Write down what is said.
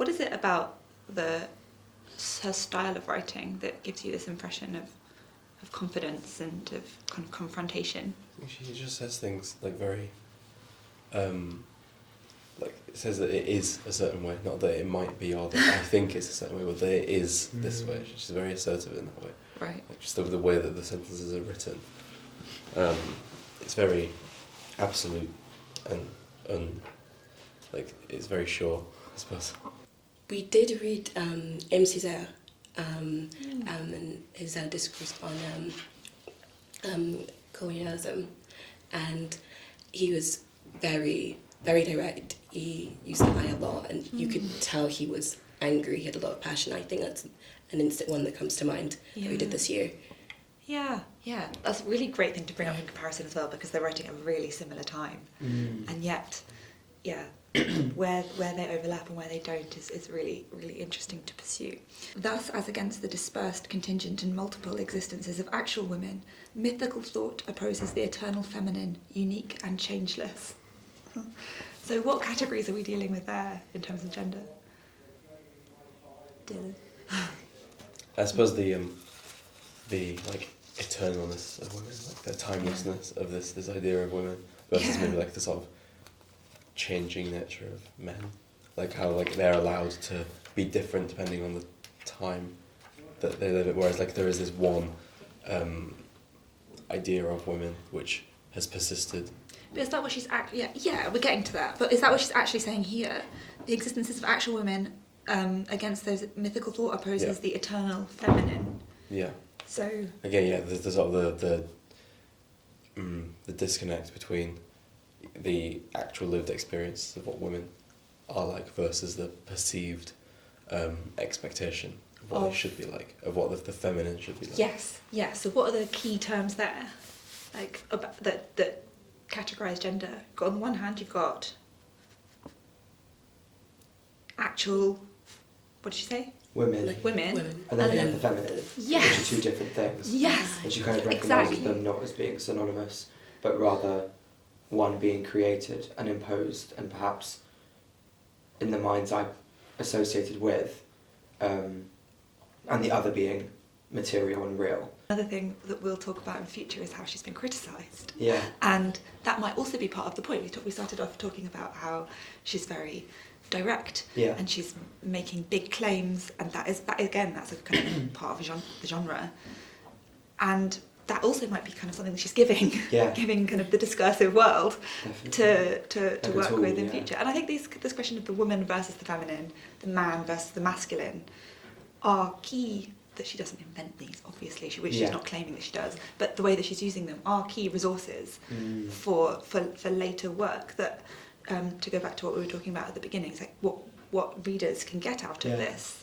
What is it about her style of writing that gives you this impression of confidence and of kind of confrontation? She just says things like very, like it says that it is a certain way, not that it might be or that I think it's a certain way, but that it is this way. She's very assertive in that way. Right. Like just the way that the sentences are written. It's very absolute and like it's very sure, I suppose. We did read M. Césaire and his discourse on colonialism, and he was very, very direct. He used I a lot, and you could tell he was angry. He had a lot of passion. I think that's an instant one that comes to mind that we did this year. Yeah, that's a really great thing to bring up in comparison as well, because they're writing at a really similar time, and yet, where they overlap and where they don't is really, really interesting to pursue. Thus, as against the dispersed, contingent and multiple existences of actual women, mythical thought opposes the eternal feminine, unique and changeless. So what categories are we dealing with there in terms of gender? Dylan? I suppose the like eternalness of women, like the timelessness of this idea of women versus maybe like the sort of changing nature of men, like how like they're allowed to be different depending on the time that they live it, whereas like there is this one idea of women which has persisted. But is that what she's actually... Yeah, we're getting to that. But is that what she's actually saying here? The existences of actual women against those mythical thought opposes the eternal feminine. Yeah. So... Again, there's the sort of the disconnect between the actual lived experience of what women are like versus the perceived expectation of what they should be like, of what the feminine should be like. Yes. So what are the key terms there, like about that categorise gender? On the one hand, you've got actual, what did she say? Women. Like women. And then you have the feminine, Yes. which are two different things. Yes. And she kind of recognises Exactly. them not as being synonymous, but rather one being created and imposed and perhaps in the mind's eye associated with, and the other being material and real. Another thing that we'll talk about in the future is how she's been criticised. Yeah. And that might also be part of the point. We started off talking about how she's very direct and she's making big claims, and that's a kind of part of the genre. And that also might be kind of something that she's giving kind of the discursive world to work with in future. And I think this question of the woman versus the feminine, the man versus the masculine, are key. That she doesn't invent these, obviously, which she's not claiming that she does, but the way that she's using them are key resources for later work. That to go back to what we were talking about at the beginning, it's like what readers can get out of this.